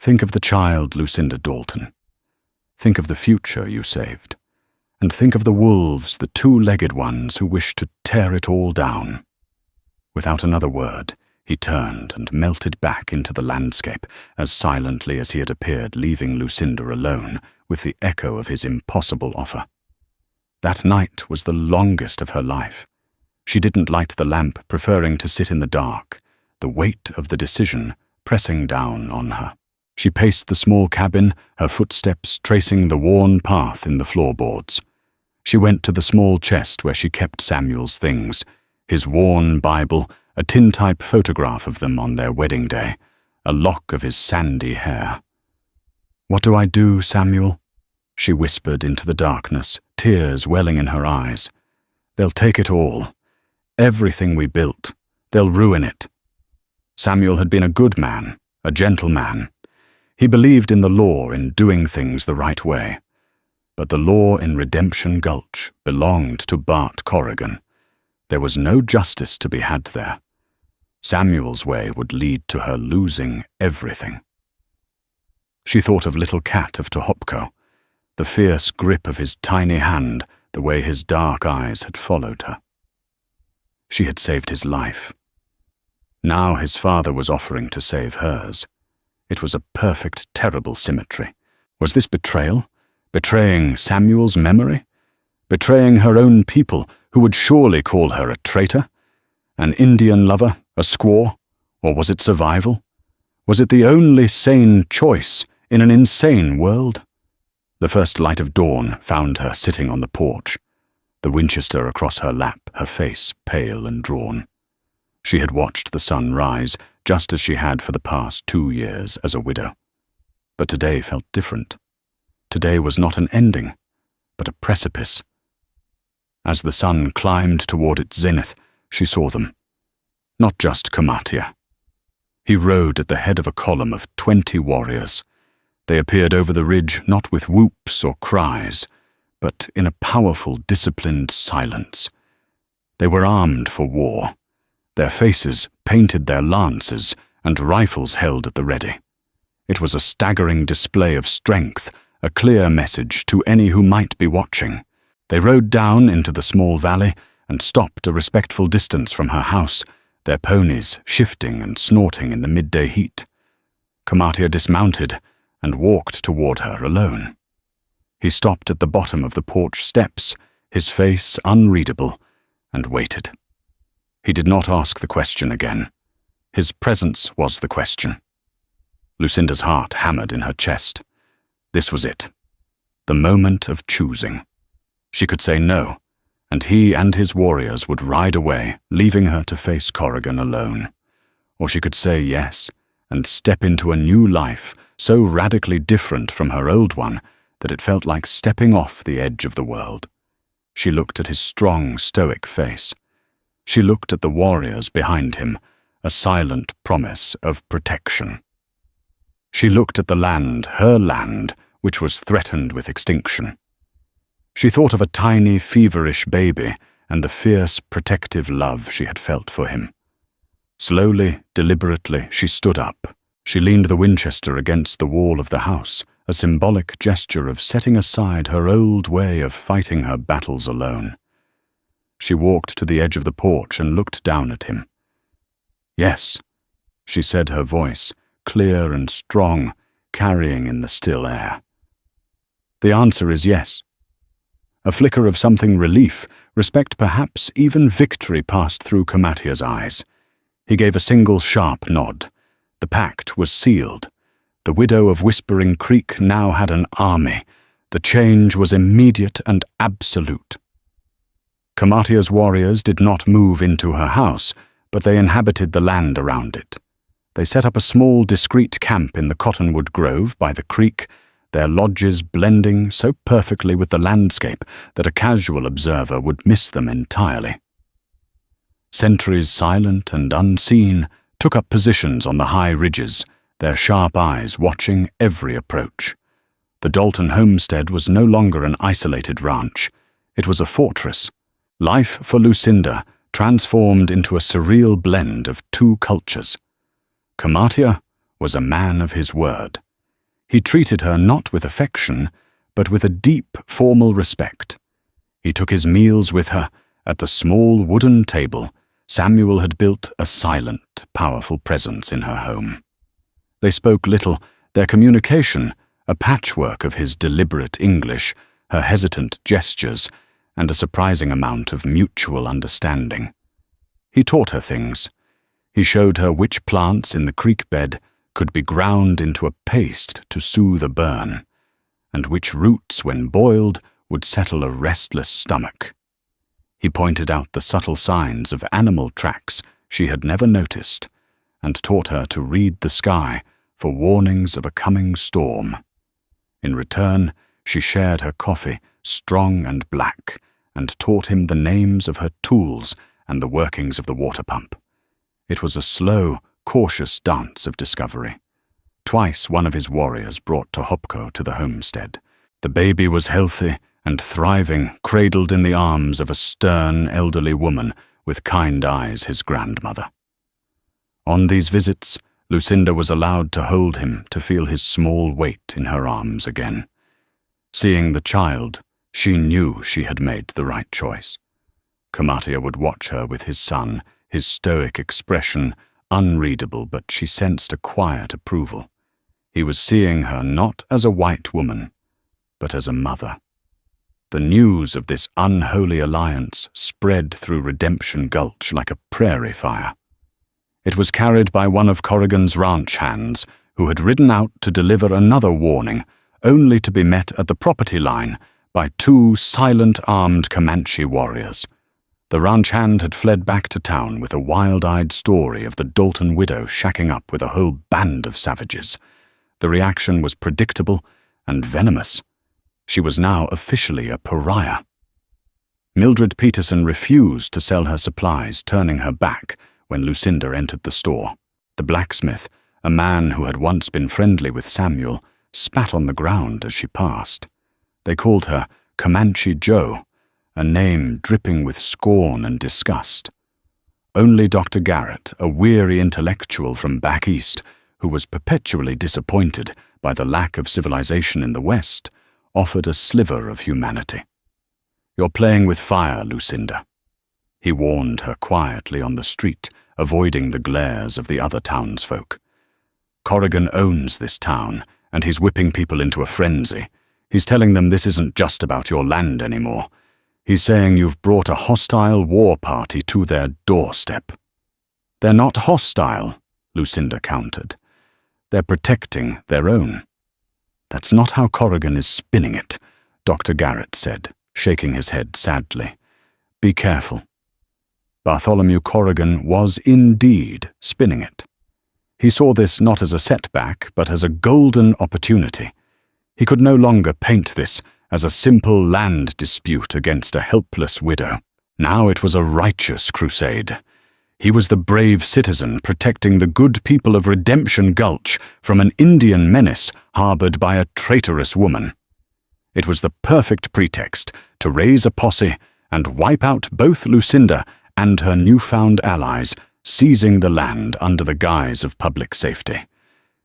Think of the child, Lucinda Dalton. Think of the future you saved. And think of the wolves, the two-legged ones who wish to tear it all down. Without another word, he turned and melted back into the landscape as silently as he had appeared, leaving Lucinda alone with the echo of his impossible offer. That night was the longest of her life. She didn't light the lamp, preferring to sit in the dark, the weight of the decision pressing down on her. She paced the small cabin, her footsteps tracing the worn path in the floorboards. She went to the small chest where she kept Samuel's things, his worn Bible, a tintype photograph of them on their wedding day, a lock of his sandy hair. What do I do, Samuel? She whispered into the darkness, tears welling in her eyes. They'll take it all. Everything we built. They'll ruin it. Samuel had been a good man, a gentleman. He believed in the law, in doing things the right way. But the law in Redemption Gulch belonged to Bart Corrigan. There was no justice to be had there. Samuel's way would lead to her losing everything. She thought of Little Cat of Tohopko, the fierce grip of his tiny hand, the way his dark eyes had followed her. She had saved his life. Now his father was offering to save hers. It was a perfect, terrible symmetry. Was this betrayal? Betraying Samuel's memory? Betraying her own people, who would surely call her a traitor? An Indian lover? A squaw? Or was it survival? Was it the only sane choice in an insane world? The first light of dawn found her sitting on the porch, the Winchester across her lap, her face pale and drawn. She had watched the sun rise, just as she had for the past 2 years as a widow. But today felt different. Today was not an ending, but a precipice. As the sun climbed toward its zenith, she saw them. Not just Kamatia. He rode at the head of a column of 20 warriors. They appeared over the ridge not with whoops or cries, but in a powerful, disciplined silence. They were armed for war. Their faces painted their lances and rifles held at the ready. It was a staggering display of strength, a clear message to any who might be watching. They rode down into the small valley and stopped a respectful distance from her house, their ponies shifting and snorting in the midday heat. Kamatia dismounted and walked toward her alone. He stopped at the bottom of the porch steps, his face unreadable, and waited. He did not ask the question again. His presence was the question. Lucinda's heart hammered in her chest. This was it. The moment of choosing. She could say no, and he and his warriors would ride away, leaving her to face Corrigan alone. Or she could say yes, and step into a new life so radically different from her old one that it felt like stepping off the edge of the world. She looked at his strong, stoic face. She looked at the warriors behind him, a silent promise of protection. She looked at the land, her land, which was threatened with extinction. She thought of a tiny, feverish baby and the fierce, protective love she had felt for him. Slowly, deliberately, she stood up. She leaned the Winchester against the wall of the house, a symbolic gesture of setting aside her old way of fighting her battles alone. She walked to the edge of the porch and looked down at him. "Yes," she said, her voice, clear and strong, carrying in the still air. "The answer is yes." A flicker of something relief, respect, perhaps even victory passed through Kamatia's eyes. He gave a single sharp nod. The pact was sealed. The widow of Whispering Creek now had an army. The change was immediate and absolute. Kamatia's warriors did not move into her house, but they inhabited the land around it. They set up a small, discreet camp in the cottonwood grove by the creek, their lodges blending so perfectly with the landscape that a casual observer would miss them entirely. Sentries, silent and unseen, took up positions on the high ridges, their sharp eyes watching every approach. The Dalton homestead was no longer an isolated ranch. It was a fortress. Life for Lucinda transformed into a surreal blend of two cultures. Kamatia was a man of his word. He treated her not with affection, but with a deep, formal respect. He took his meals with her. At the small wooden table, Samuel had built a silent, powerful presence in her home. They spoke little, their communication, a patchwork of his deliberate English, her hesitant gestures, and a surprising amount of mutual understanding. He taught her things. He showed her which plants in the creek bed could be ground into a paste to soothe a burn, and which roots, when boiled, would settle a restless stomach. He pointed out the subtle signs of animal tracks she had never noticed, and taught her to read the sky for warnings of a coming storm. In return, she shared her coffee, strong and black, and taught him the names of her tools and the workings of the water pump. It was a slow, cautious dance of discovery. Twice one of his warriors brought Tohopko to the homestead. The baby was healthy and thriving, cradled in the arms of a stern, elderly woman with kind eyes, his grandmother. On these visits, Lucinda was allowed to hold him, to feel his small weight in her arms again. Seeing the child, she knew she had made the right choice. Kamatia would watch her with his son, his stoic expression unreadable, but she sensed a quiet approval. He was seeing her not as a white woman, but as a mother. The news of this unholy alliance spread through Redemption Gulch like a prairie fire. It was carried by one of Corrigan's ranch hands, who had ridden out to deliver another warning, only to be met at the property line by two silent, armed Comanche warriors. The ranch hand had fled back to town with a wild-eyed story of the Dalton widow shacking up with a whole band of savages. The reaction was predictable and venomous. She was now officially a pariah. Mildred Peterson refused to sell her supplies, turning her back when Lucinda entered the store. The blacksmith, a man who had once been friendly with Samuel, spat on the ground as she passed. They called her Comanche Joe, a name dripping with scorn and disgust. Only Dr. Garrett, a weary intellectual from back east, who was perpetually disappointed by the lack of civilization in the West, offered a sliver of humanity. "You're playing with fire, Lucinda." He warned her quietly on the street, avoiding the glares of the other townsfolk. "Corrigan owns this town, and he's whipping people into a frenzy. He's telling them this isn't just about your land anymore. He's saying you've brought a hostile war party to their doorstep." "They're not hostile," Lucinda countered. "They're protecting their own." "That's not how Corrigan is spinning it," Dr. Garrett said, shaking his head sadly. "Be careful." Bartholomew Corrigan was indeed spinning it. He saw this not as a setback, but as a golden opportunity. He could no longer paint this as a simple land dispute against a helpless widow. Now it was a righteous crusade. He was the brave citizen protecting the good people of Redemption Gulch from an Indian menace harbored by a traitorous woman. It was the perfect pretext to raise a posse and wipe out both Lucinda and her newfound allies, seizing the land under the guise of public safety.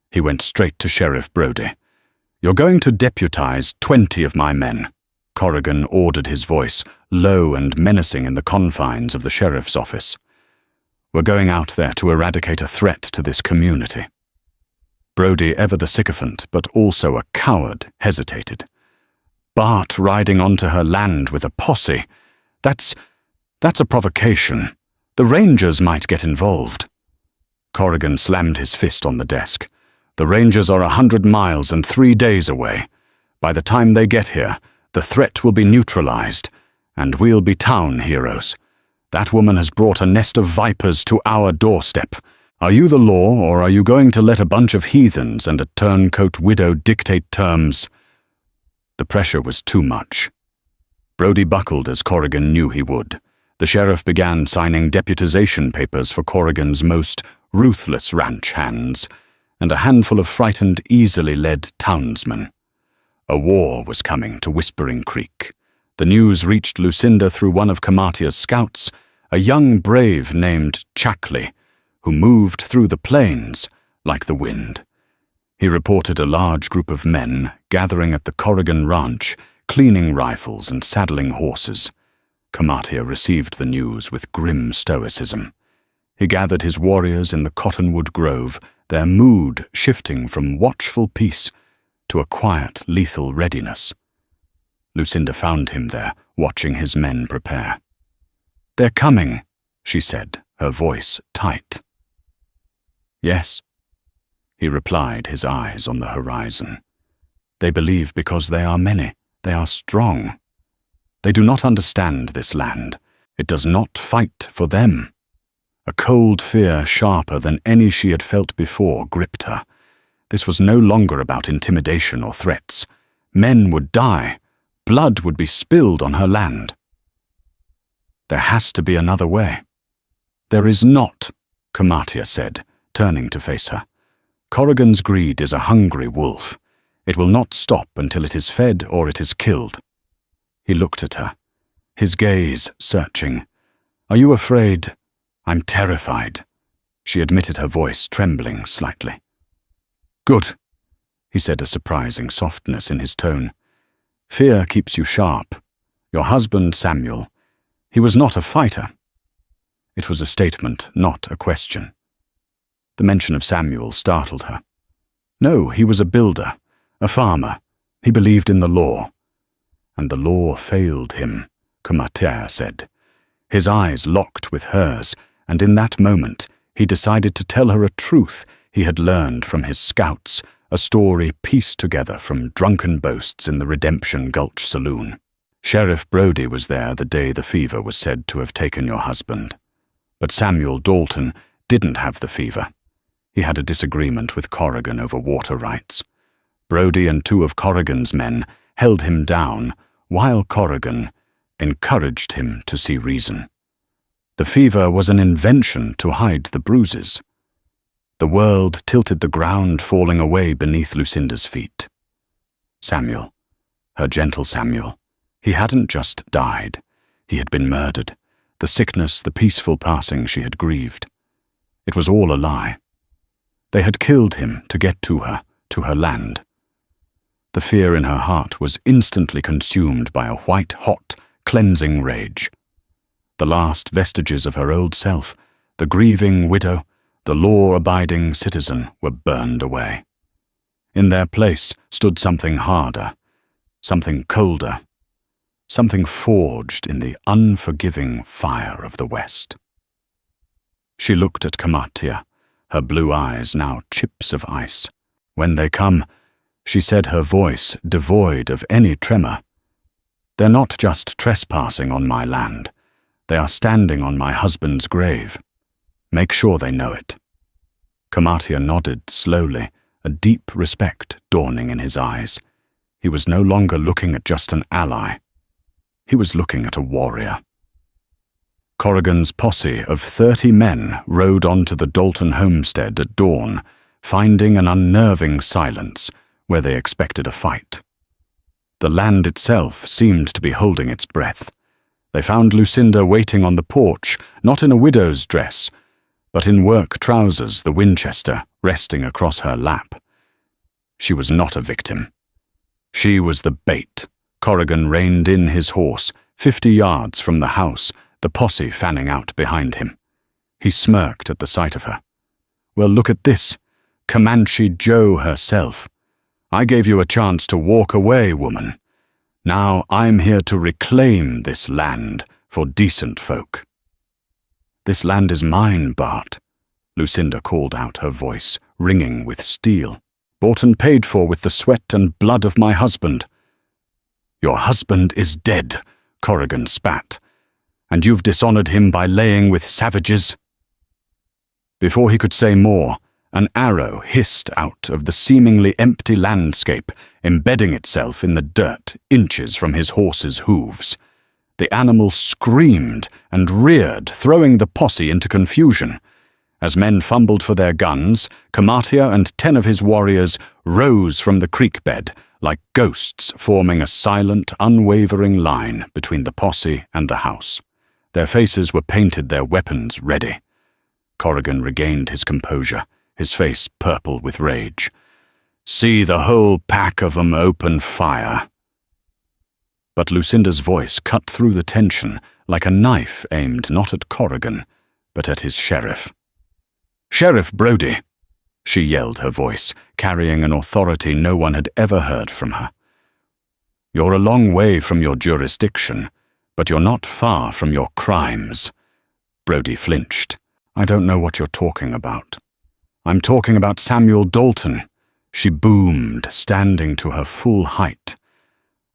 He went straight to Sheriff Brody. "You're going to deputize 20 of my men," Corrigan ordered, his voice low and menacing in the confines of the sheriff's office. "We're going out there to eradicate a threat to this community." Brody, ever the sycophant, but also a coward, hesitated. "Bart riding onto her land with a posse? That's a provocation. The Rangers might get involved." Corrigan slammed his fist on the desk. "The Rangers are 100 miles and 3 days away. By the time they get here, the threat will be neutralized, and we'll be town heroes. That woman has brought a nest of vipers to our doorstep. Are you the law, or are you going to let a bunch of heathens and a turncoat widow dictate terms?" The pressure was too much. Brody buckled as Corrigan knew he would. The sheriff began signing deputization papers for Corrigan's most ruthless ranch hands, and a handful of frightened, easily led townsmen. A war was coming to Whispering Creek. The news reached Lucinda through one of Kamatia's scouts, a young brave named Chackley, who moved through the plains like the wind. He reported a large group of men gathering at the Corrigan ranch, cleaning rifles and saddling horses. Kamatia received the news with grim stoicism. He gathered his warriors in the cottonwood grove, their mood shifting from watchful peace to a quiet, lethal readiness. Lucinda found him there, watching his men prepare. "They're coming," she said, her voice tight. "Yes," he replied, his eyes on the horizon. "They believe because they are many, they are strong. They do not understand this land. It does not fight for them." A cold fear sharper than any she had felt before gripped her. This was no longer about intimidation or threats. Men would die. Blood would be spilled on her land. "There has to be another way." "There is not," Kamatia said, turning to face her. "Corrigan's greed is a hungry wolf. It will not stop until it is fed or it is killed." He looked at her, his gaze searching. "Are you afraid?" "I'm terrified," she admitted, her voice trembling slightly. "Good," he said, a surprising softness in his tone. "Fear keeps you sharp. Your husband, Samuel, he was not a fighter." It was a statement, not a question. The mention of Samuel startled her. No, he was a builder, a farmer. He believed in the law. "And the law failed him," Kamatia said. His eyes locked with hers, and in that moment he decided to tell her a truth he had learned from his scouts, a story pieced together from drunken boasts in the Redemption Gulch saloon. "Sheriff Brody was there the day the fever was said to have taken your husband. But Samuel Dalton didn't have the fever. He had a disagreement with Corrigan over water rights. Brody and 2 of Corrigan's men held him down, while Corrigan encouraged him to see reason. The fever was an invention to hide the bruises." The world tilted, the ground falling away beneath Lucinda's feet. Samuel, her gentle Samuel, he hadn't just died. He had been murdered. The sickness, the peaceful passing she had grieved. It was all a lie. They had killed him to get to her land. The fear in her heart was instantly consumed by a white-hot, cleansing rage. The last vestiges of her old self, the grieving widow, the law-abiding citizen, were burned away. In their place stood something harder, something colder, something forged in the unforgiving fire of the West. She looked at Camatia, her blue eyes now chips of ice. "When they come," she said, her voice devoid of any tremor, "they're not just trespassing on my land. They are standing on my husband's grave. Make sure they know it." Camatia nodded slowly, a deep respect dawning in his eyes. He was no longer looking at just an ally. He was looking at a warrior. Corrigan's posse of 30 men rode onto the Dalton homestead at dawn, finding an unnerving silence where they expected a fight. The land itself seemed to be holding its breath. They found Lucinda waiting on the porch, not in a widow's dress, but in work trousers, the Winchester resting across her lap. She was not a victim. She was the bait. Corrigan reined in his horse, 50 yards from the house, the posse fanning out behind him. He smirked at the sight of her. "Well, look at this. Comanche Joe herself. I gave you a chance to walk away, woman. Now I'm here to reclaim this land for decent folk." "This land is mine, Bart," Lucinda called out, her voice ringing with steel. "Bought and paid for with the sweat and blood of my husband." "Your husband is dead," Corrigan spat. "And you've dishonored him by laying with savages?" Before he could say more, an arrow hissed out of the seemingly empty landscape, embedding itself in the dirt inches from his horse's hooves. The animal screamed and reared, throwing the posse into confusion. As men fumbled for their guns, Camatia and 10 of his warriors rose from the creek bed, like ghosts forming a silent, unwavering line between the posse and the house. Their faces were painted, their weapons ready. Corrigan regained his composure, his face purple with rage. "See the whole pack of 'em open fire." But Lucinda's voice cut through the tension like a knife aimed not at Corrigan, but at his sheriff. "Sheriff Brody," she yelled, her voice carrying an authority no one had ever heard from her. "You're a long way from your jurisdiction, but you're not far from your crimes." Brody flinched. "I don't know what you're talking about." "I'm talking about Samuel Dalton," she boomed, standing to her full height.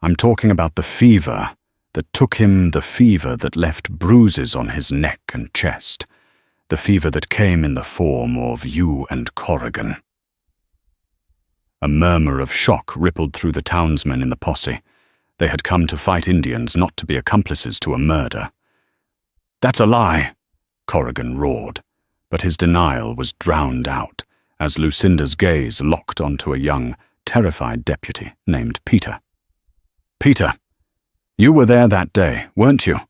"I'm talking about the fever that took him, the fever that left bruises on his neck and chest, the fever that came in the form of you and Corrigan." A murmur of shock rippled through the townsmen in the posse. They had come to fight Indians, not to be accomplices to a murder. "That's a lie," Corrigan roared, but his denial was drowned out as Lucinda's gaze locked onto a young, terrified deputy named Peter. "Peter, you were there that day, weren't you?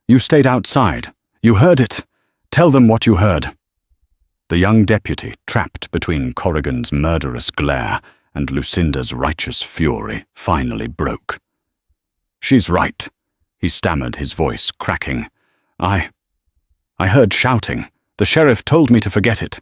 You stayed outside. You heard it. Tell them what you heard." The young deputy, trapped between Corrigan's murderous glare and Lucinda's righteous fury, finally broke. "She's right," he stammered, his voice cracking. I heard shouting. The sheriff told me to forget it."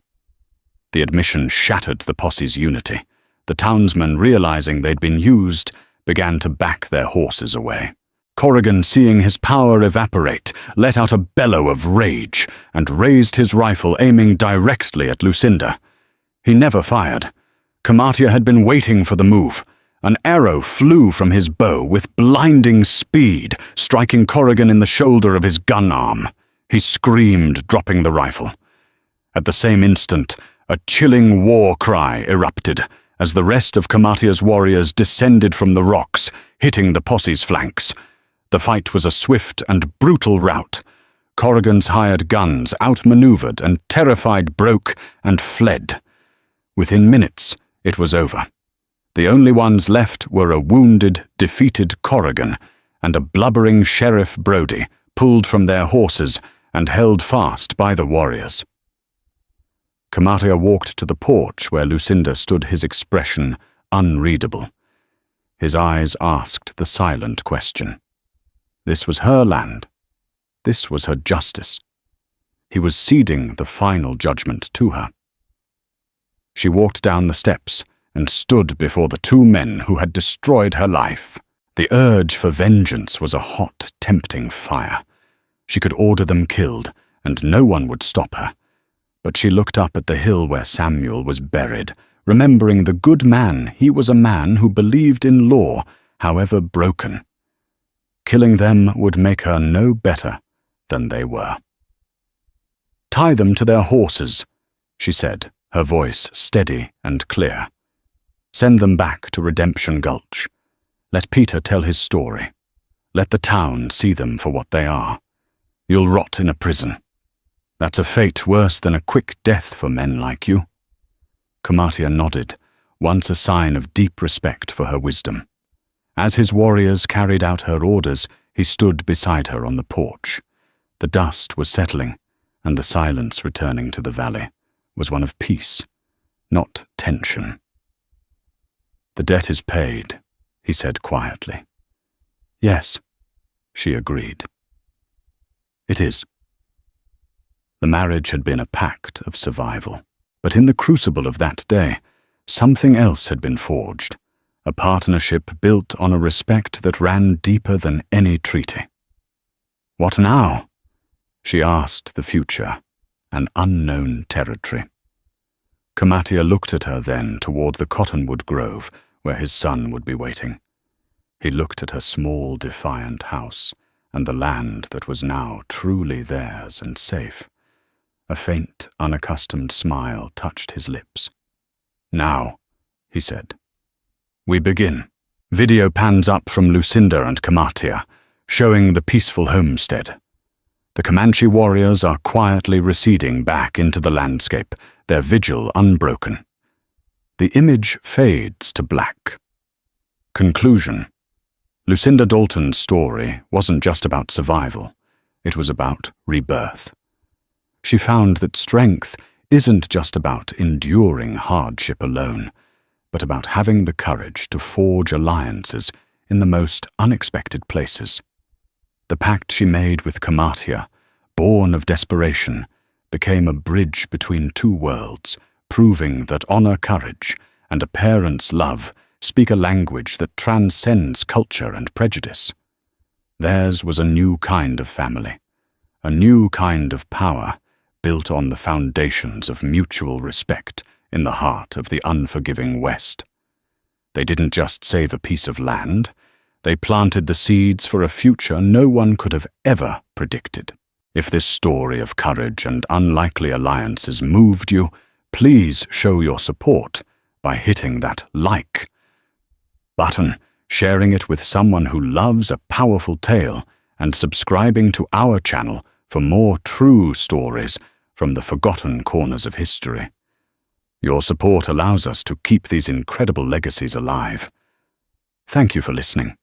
The admission shattered the posse's unity. The townsmen, realizing they'd been used, began to back their horses away. Corrigan, seeing his power evaporate, let out a bellow of rage and raised his rifle, aiming directly at Lucinda. He never fired. Camatia had been waiting for the move. An arrow flew from his bow with blinding speed, striking Corrigan in the shoulder of his gun arm. He screamed, dropping the rifle. At the same instant, a chilling war cry erupted as the rest of Camatia's warriors descended from the rocks, hitting the posse's flanks. The fight was a swift and brutal rout. Corrigan's hired guns outmaneuvered and terrified broke and fled. Within minutes, it was over. The only ones left were a wounded, defeated Corrigan and a blubbering Sheriff Brody, pulled from their horses and held fast by the warriors. Camatia walked to the porch where Lucinda stood, his expression unreadable. His eyes asked the silent question. This was her land. This was her justice. He was ceding the final judgment to her. She walked down the steps and stood before the two men who had destroyed her life. The urge for vengeance was a hot, tempting fire. She could order them killed, and no one would stop her. But she looked up at the hill where Samuel was buried, remembering the good man. He was a man who believed in law, however broken. Killing them would make her no better than they were. "Tie them to their horses," she said, her voice steady and clear. "Send them back to Redemption Gulch. Let Peter tell his story. Let the town see them for what they are. You'll rot in a prison. That's a fate worse than a quick death for men like you." Kamatia nodded, once a sign of deep respect for her wisdom. As his warriors carried out her orders, he stood beside her on the porch. The dust was settling, and the silence returning to the valley was one of peace, not tension. "The debt is paid," he said quietly. "Yes," she agreed. "It is." The marriage had been a pact of survival, but in the crucible of that day, something else had been forged, a partnership built on a respect that ran deeper than any treaty. "What now?" she asked the future, an unknown territory. Kamatia looked at her then toward the cottonwood grove where his son would be waiting. He looked at her small, defiant house and the land that was now truly theirs and safe. A faint, unaccustomed smile touched his lips. "Now," he said. "We begin." Video pans up from Lucinda and Kamatia, showing the peaceful homestead. The Comanche warriors are quietly receding back into the landscape, their vigil unbroken. The image fades to black. Conclusion. Lucinda Dalton's story wasn't just about survival. It was about rebirth. She found that strength isn't just about enduring hardship alone, but about having the courage to forge alliances in the most unexpected places. The pact she made with Kamatia, born of desperation, became a bridge between two worlds, proving that honor, courage, and a parent's love speak a language that transcends culture and prejudice. Theirs was a new kind of family, a new kind of power, built on the foundations of mutual respect in the heart of the unforgiving West. They didn't just save a piece of land, they planted the seeds for a future no one could have ever predicted. If this story of courage and unlikely alliances moved you, please show your support by hitting that like button, sharing it with someone who loves a powerful tale, and subscribing to our channel for more true stories from the forgotten corners of history. Your support allows us to keep these incredible legacies alive. Thank you for listening.